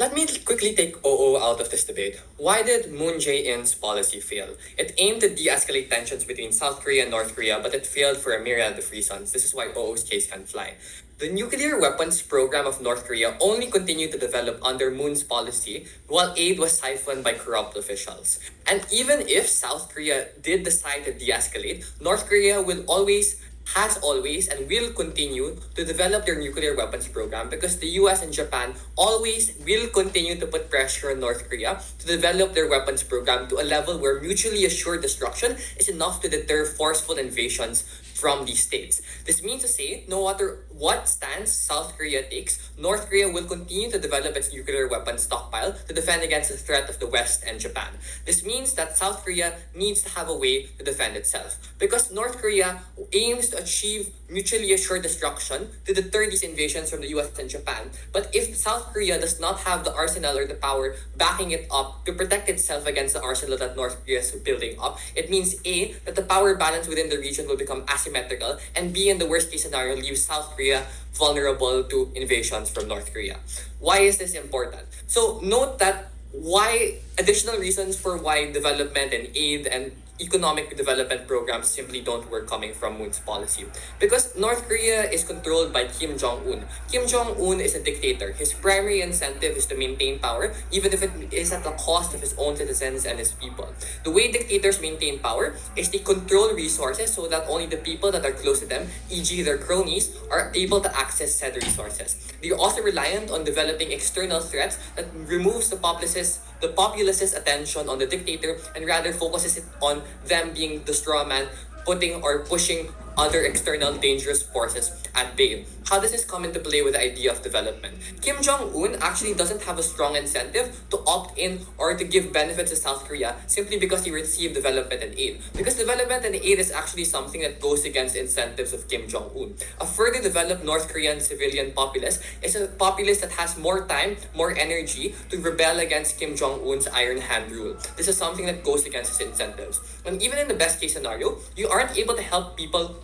Let me quickly take OO out of this debate. Why did Moon Jae-in's policy fail? It aimed to de-escalate tensions between South Korea and North Korea, but it failed for a myriad of reasons. This is why OO's case can fly. The nuclear weapons program of North Korea only continued to develop under Moon's policy, while aid was siphoned by corrupt officials. And even if South Korea did decide to de-escalate, North Korea will always has always and will continue to develop their nuclear weapons program because the US and Japan always will continue to put pressure on North Korea to develop their weapons program to a level where mutually assured destruction is enough to deter forceful invasions from these states. This means to say, no matter what stance South Korea takes, North Korea will continue to develop its nuclear weapons stockpile to defend against the threat of the West and Japan. This means that South Korea needs to have a way to defend itself because North Korea aims to achieve mutually assured destruction to deter these invasions from the US and Japan. But if South Korea does not have the arsenal or the power backing it up to protect itself against the arsenal that North Korea is building up, it means A, that the power balance within the region will become asymmetrical, and B, in the worst case scenario, leaves South Korea vulnerable to invasions from North Korea. Why is this important? So note that why additional reasons for why development and aid and economic development programs simply don't work coming from Moon's policy. Because North Korea is controlled by Kim Jong-un. Kim Jong-un is a dictator. His primary incentive is to maintain power, even if it is at the cost of his own citizens and his people. The way dictators maintain power is they control resources so that only the people that are close to them, e.g. their cronies, are able to access said resources. They are also reliant on developing external threats that removes the populace's attention on the dictator and rather focuses it on them being the straw man, putting or pushing other external dangerous forces at bay. How does this come into play with the idea of development? Kim Jong-un actually doesn't have a strong incentive to opt in or to give benefits to South Korea simply because he received development and aid. Because development and aid is actually something that goes against incentives of Kim Jong-un. A further developed North Korean civilian populace is a populace that has more time, more energy to rebel against Kim Jong-un's iron hand rule. This is something that goes against his incentives. And even in the best case scenario, you aren't able to help people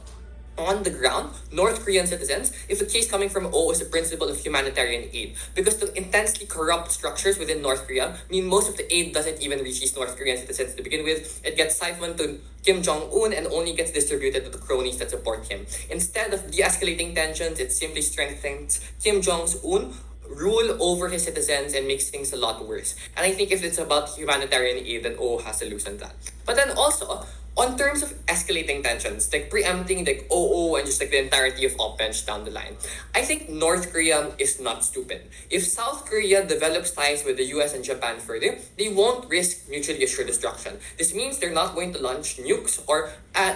on the ground, North Korean citizens, if the case coming from O is the principle of humanitarian aid. Because the intensely corrupt structures within North Korea mean most of the aid doesn't even reach these North Korean citizens to begin with. It gets siphoned to Kim Jong-un and only gets distributed to the cronies that support him. Instead of de-escalating tensions, it simply strengthens Kim Jong-un rule over his citizens and makes things a lot worse. And I think if it's about humanitarian aid, then O has to loosen that. But then also, on terms of escalating tensions, like preempting like OO and just like the entirety of OPENCH down the line, I think North Korea is not stupid. If South Korea develops ties with the US and Japan further, they won't risk mutually assured destruction. This means they're not going to launch nukes or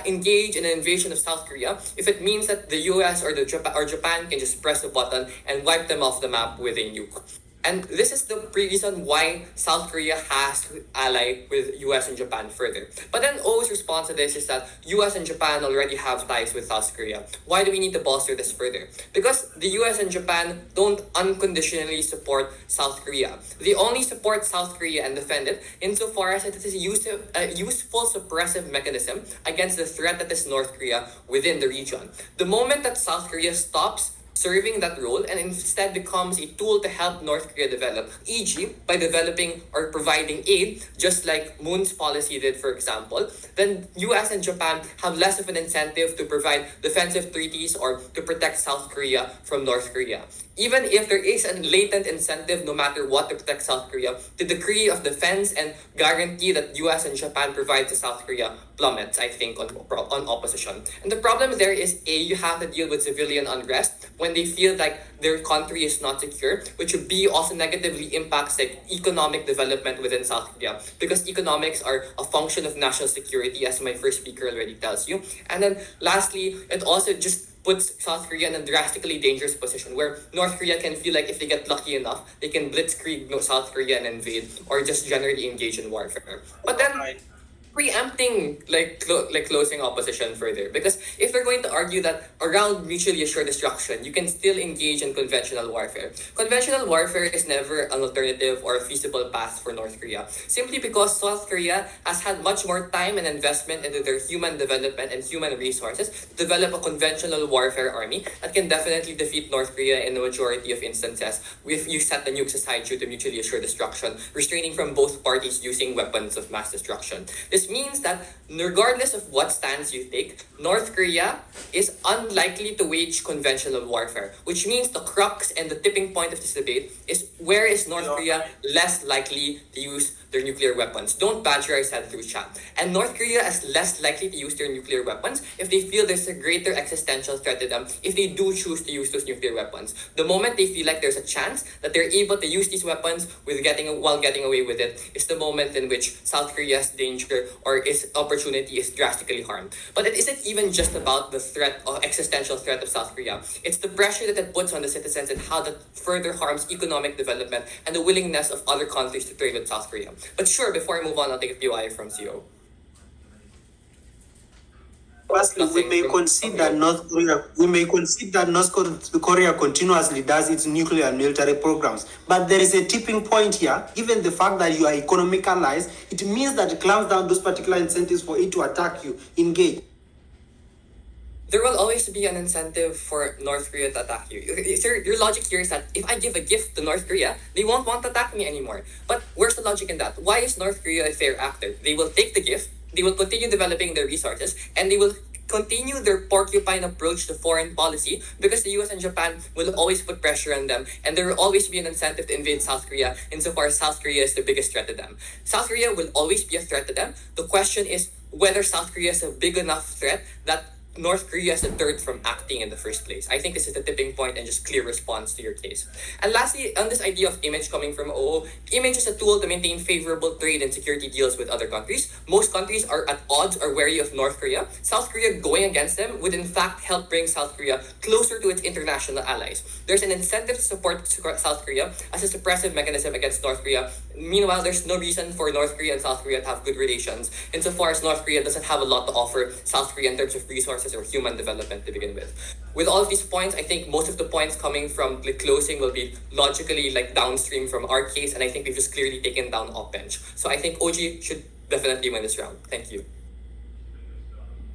engage in an invasion of South Korea if it means that the US or Japan can just press the button and wipe them off the map with a nuke. And this is the reason why South Korea has to ally with US and Japan further. But then O's response to this is that US and Japan already have ties with South Korea. Why do we need to bolster this further? Because the US and Japan don't unconditionally support South Korea. They only support South Korea and defend it insofar as it is a useful suppressive mechanism against the threat that is North Korea within the region. The moment that South Korea stops serving that role and instead becomes a tool to help North Korea develop, e.g., by developing or providing aid, just like Moon's policy did, for example, then US and Japan have less of an incentive to provide defensive treaties or to protect South Korea from North Korea. Even if there is a latent incentive, no matter what, to protect South Korea, the degree of defense and guarantee that US and Japan provide to South Korea plummets, I think, on opposition. And the problem there is, A, you have to deal with civilian unrest when they feel like their country is not secure, which B, also negatively impacts like economic development within South Korea, because economics are a function of national security, as my first speaker already tells you. And then lastly, it also just puts South Korea in a drastically dangerous position where North Korea can feel like if they get lucky enough, they can blitzkrieg South Korea and invade or just generally engage in warfare. But then preempting like closing opposition further, because if they're going to argue that around mutually assured destruction you can still engage in conventional warfare is never an alternative or a feasible path for North Korea, simply because South Korea has had much more time and investment into their human development and human resources to develop a conventional warfare army that can definitely defeat North Korea in the majority of instances if you set the nukes aside due to mutually assured destruction, restraining from both parties using weapons of mass destruction. This means that regardless of what stance you take, North Korea is unlikely to wage conventional warfare, which means the crux and the tipping point of this debate is where is North Korea less likely to use their nuclear weapons. Don't badger I said through chat. And North Korea is less likely to use their nuclear weapons if they feel there's a greater existential threat to them if they do choose to use those nuclear weapons. The moment they feel like there's a chance that they're able to use these weapons while getting away with it is the moment in which South Korea's danger or its opportunity is drastically harmed. But it isn't even just about the threat or existential threat of South Korea. It's the pressure that it puts on the citizens and how that further harms economic development and the willingness of other countries to trade with South Korea. But sure, before I move on, I'll take a POI from CO. Firstly, we may concede that North Korea continuously does its nuclear and military programs. But there is a tipping point here. Given the fact that you are economic allies, it means that it clamps down those particular incentives for it to attack you. Engage. There will always be an incentive for North Korea to attack you. Your logic here is that if I give a gift to North Korea, they won't want to attack me anymore. But where's the logic in that? Why is North Korea a fair actor? They will take the gift, they will continue developing their resources, and they will continue their porcupine approach to foreign policy because the US and Japan will always put pressure on them, and there will always be an incentive to invade South Korea insofar as South Korea is the biggest threat to them. South Korea will always be a threat to them. The question is whether South Korea is a big enough threat that North Korea is deterred from acting in the first place. I think this is the tipping point and just clear response to your case. And lastly, on this idea of image coming from OO, image is a tool to maintain favorable trade and security deals with other countries. Most countries are at odds or wary of North Korea. South Korea going against them would in fact help bring South Korea closer to its international allies. There's an incentive to support South Korea as a suppressive mechanism against North Korea. Meanwhile, there's no reason for North Korea and South Korea to have good relations insofar as North Korea doesn't have a lot to offer South Korea in terms of resources or human development to begin with. With all of these points, I think most of the points coming from the closing will be logically downstream from our case, and I think we've just clearly taken down op bench. So I think OG should definitely win this round. Thank you.